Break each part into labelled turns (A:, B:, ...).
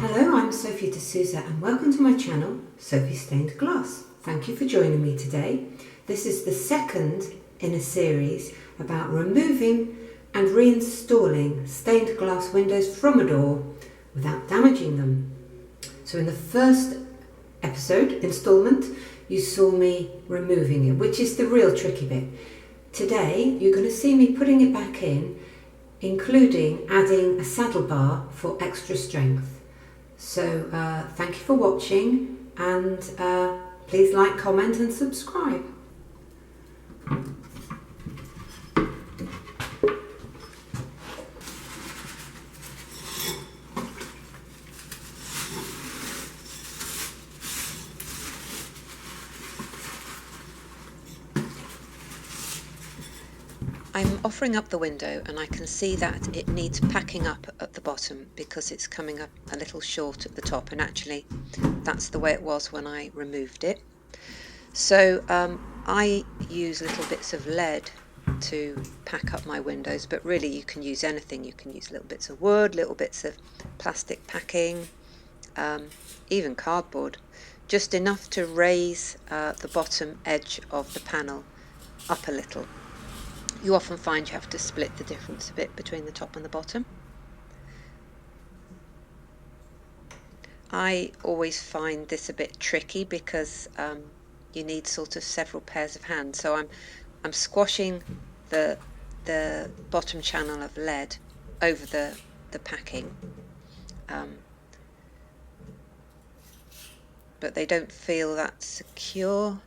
A: Hello, I'm Sophie D'Souza and welcome to my channel, Sophie Stained Glass. Thank you for joining me today. This is the second in a series about removing and reinstalling stained glass windows from a door without damaging them. So in the first installment, you saw me removing it, which is the real tricky bit. Today, you're going to see me putting it back in, including adding a saddle bar for extra strength. So thank you for watching, and please like, comment and subscribe. I'm offering up the window and I can see that it needs packing up at the bottom because it's coming up a little short at the top, and actually that's the way it was when I removed it. So I use little bits of lead to pack up my windows, but really you can use anything. You can use little bits of wood, little bits of plastic packing, even cardboard, just enough to raise the bottom edge of the panel up a little. You often find you have to split the difference a bit between the top and the bottom. I always find this a bit tricky because you need sort of several pairs of hands. So I'm squashing the bottom channel of lead over the packing, but they don't feel that secure.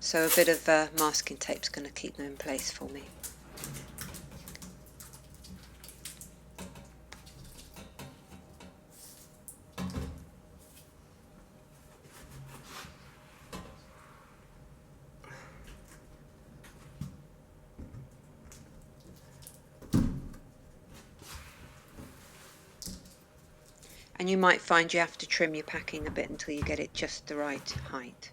A: So a bit of masking tape is going to keep them in place for me. And you might find you have to trim your packing a bit until you get it just the right height.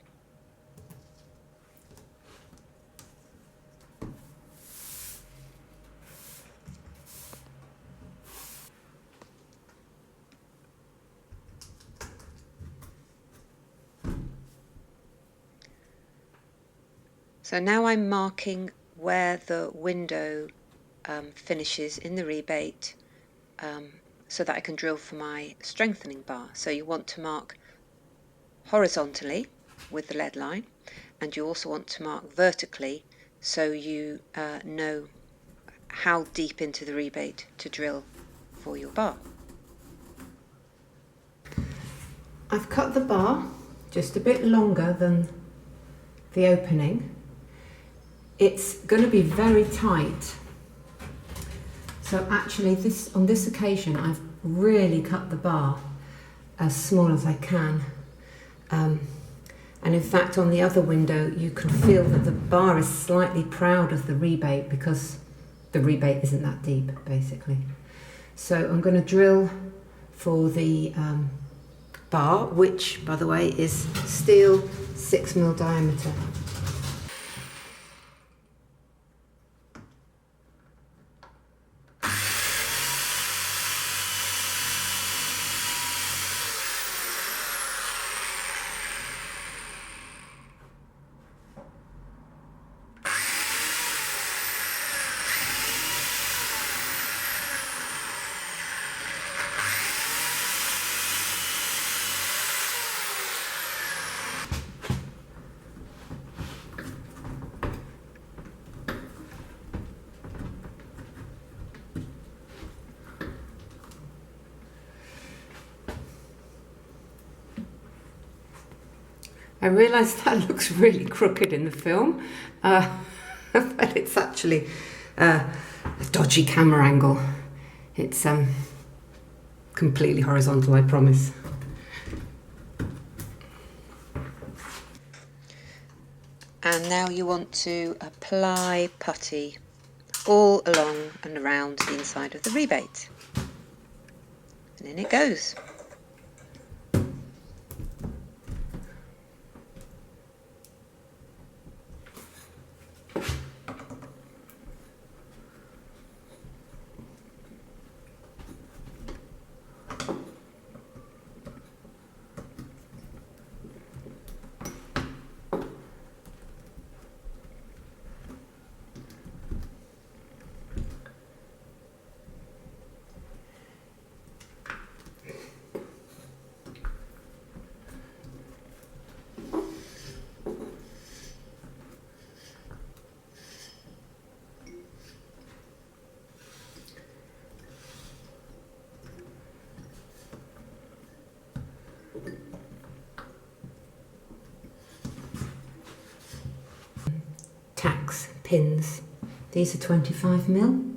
A: So now I'm marking where the window finishes in the rebate so that I can drill for my strengthening bar. So you want to mark horizontally with the lead line, and you also want to mark vertically so you know how deep into the rebate to drill for your bar. I've cut the bar just a bit longer than the opening. It's going to be very tight. So actually on this occasion I've really cut the bar as small as I can. And in fact on the other window you can feel that the bar is slightly proud of the rebate because the rebate isn't that deep basically. So I'm going to drill for the bar, which by the way is steel 6mm diameter. I realise that looks really crooked in the film, but it's actually a dodgy camera angle. It's completely horizontal, I promise. And now you want to apply putty all along and around the inside of the rebate. And in it goes. tacks, pins. These are 25mm.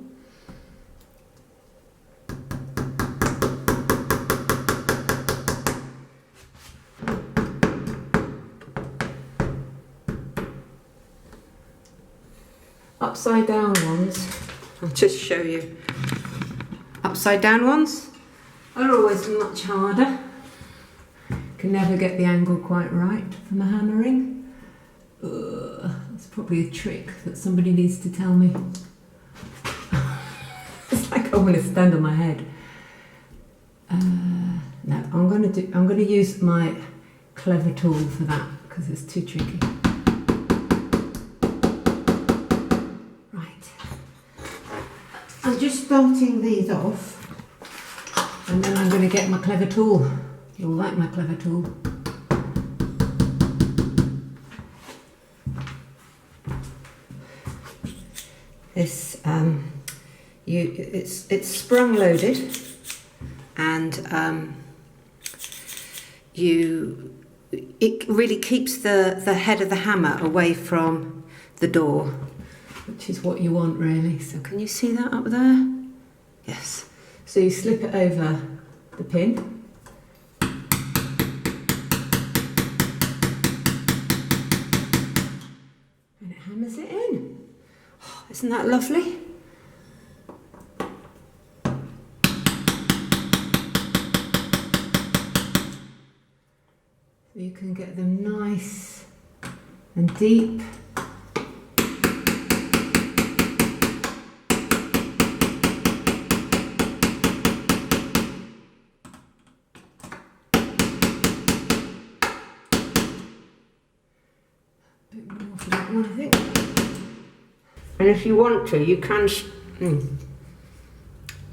A: Upside down ones, I'll just show you. Upside down ones are always much harder. Can never get the angle quite right for my hammering. That's probably a trick that somebody needs to tell me. It's like I want to stand on my head. No, I'm going to use my clever tool for that because it's too tricky. Right, I'm just starting these off, and then I'm going to get my clever tool. You'll like my clever tool. This it's sprung loaded, and it really keeps the head of the hammer away from the door, which is what you want really. So can you see that up there? Yes. So you slip it over the pin. And it hammers it in. Oh, isn't that lovely? So you can get them nice and deep. Bit more for that one, I think. And if you want to, you can.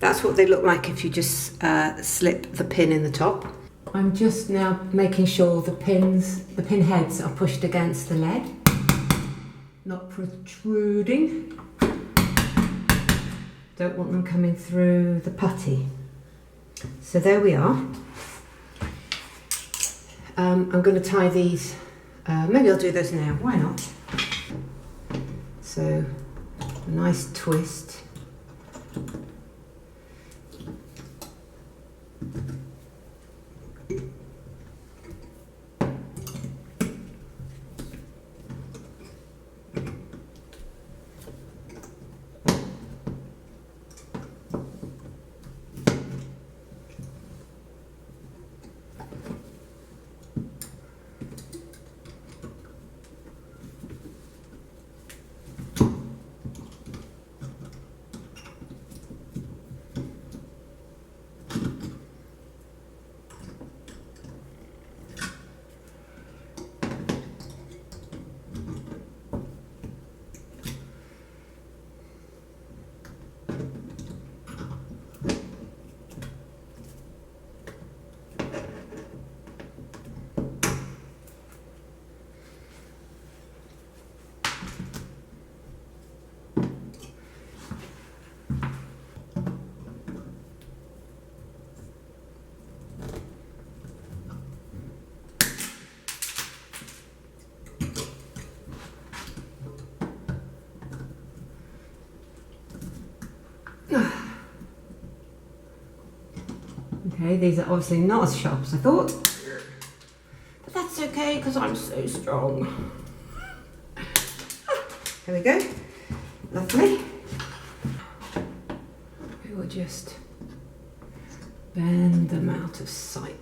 A: That's what they look like if you just slip the pin in the top. I'm just now making sure the pin heads are pushed against the lead, not protruding. Don't want them coming through the putty. So there we are. I'm going to tie these. Maybe I'll do those now. Why not? So a nice twist. Okay, these are obviously not as sharp as I thought, but that's okay because I'm so strong. There we go, lovely. We will just bend them out of sight.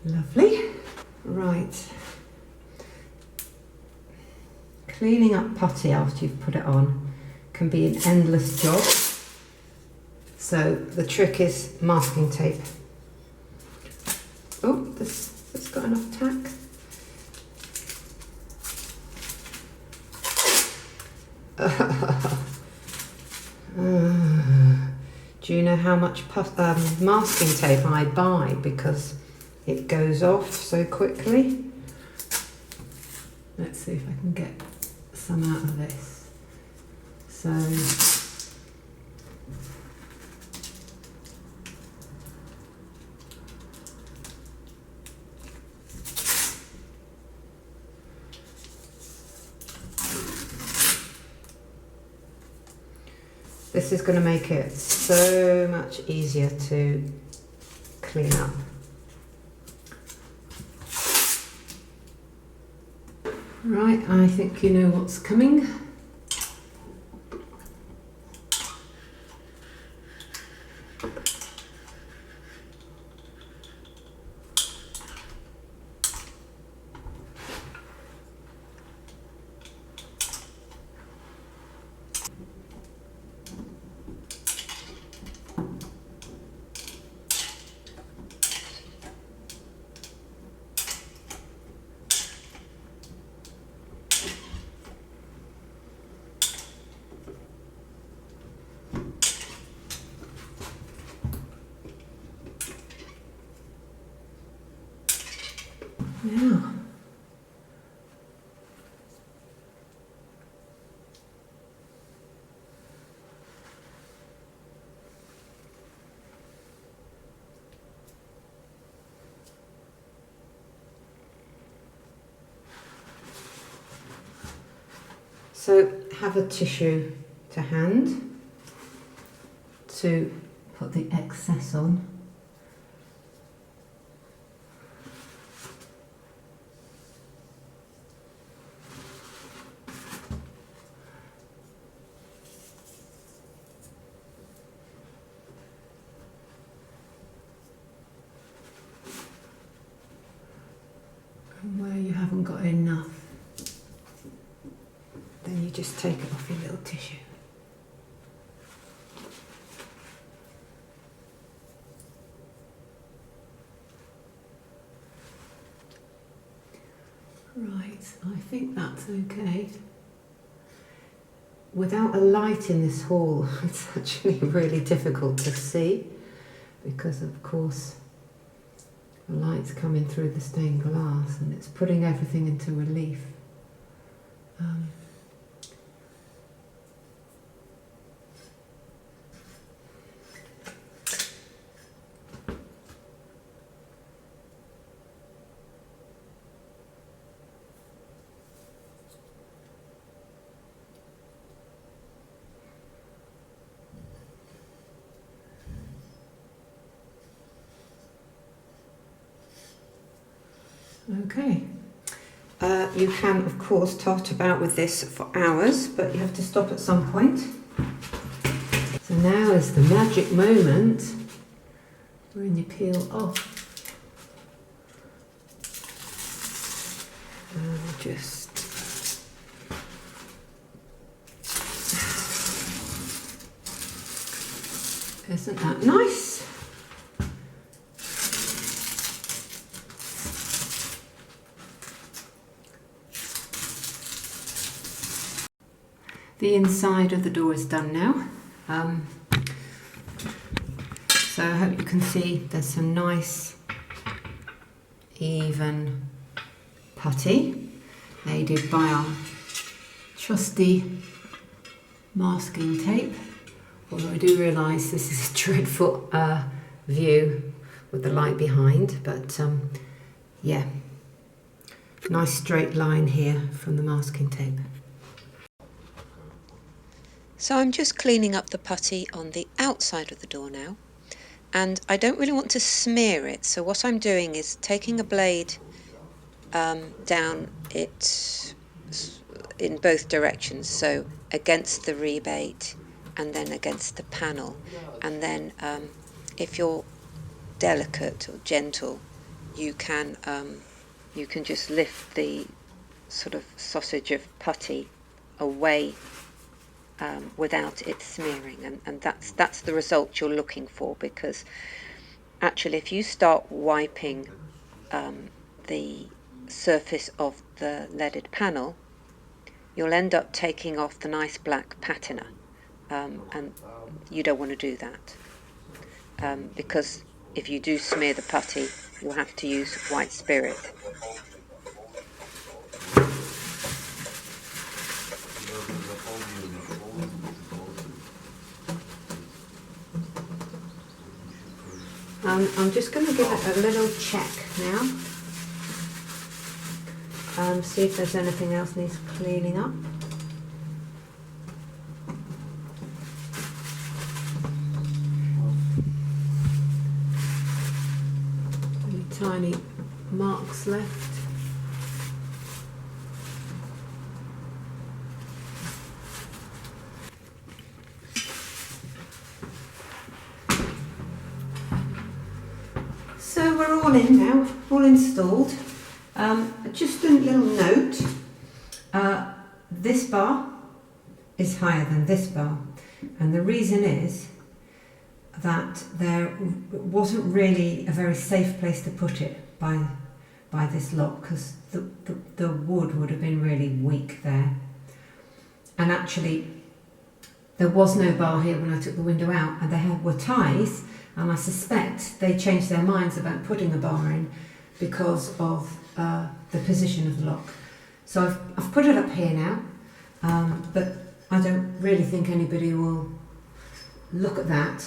A: Lovely. Right. Cleaning up putty after you've put it on can be an endless job. So the trick is masking tape. Oh, this got enough tack. Do you know how much masking tape I buy because it goes off so quickly? Let's see if I can get some out of this. So this is going to make it so much easier to clean up. Right, I think you know what's coming. Now, so have a tissue to hand to put the excess on. And where you haven't got enough, then you just take it off your little tissue. Right, I think that's okay. Without a light in this hall, it's actually really difficult to see because, of course, the light's coming through the stained glass and it's putting everything into relief. Okay. You can, of course, tot about with this for hours, but you have to stop at some point. So now is the magic moment when you peel off. And just isn't that nice? The inside of the door is done now. So I hope you can see there's some nice even putty aided by our trusty masking tape. Although I do realise this is a dreadful view with the light behind, but yeah, nice straight line here from the masking tape.
B: So I'm just cleaning up the putty on the outside of the door now, and I don't really want to smear it, so what I'm doing is taking a blade down it in both directions, so against the rebate and then against the panel, and then if you're delicate or gentle, you can just lift the sort of sausage of putty away without it smearing, and that's the result you're looking for, because actually if you start wiping the surface of the leaded panel, you'll end up taking off the nice black patina, and you don't want to do that, because if you do smear the putty, you'll have to use white spirit.
A: I'm just going to give it a little check now. See if there's anything else needs cleaning up. Any tiny marks left. So we're all in now, all installed. Just a little note, this bar is higher than this bar, and the reason is that there wasn't really a very safe place to put it by this lock, because the wood would have been really weak there, and actually there was no bar here when I took the window out, and they were ties, and I suspect they changed their minds about putting a bar in because of the position of the lock. So I've put it up here now, but I don't really think anybody will look at that.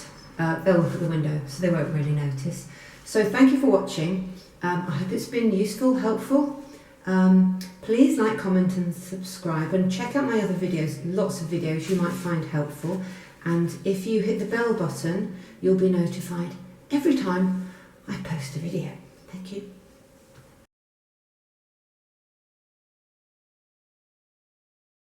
A: They'll look at the window, so they won't really notice. So thank you for watching. I hope it's been useful, helpful. Please like, comment and subscribe, and check out my other videos, lots of videos you might find helpful. And if you hit the bell button, you'll be notified every time I post a video. Thank you.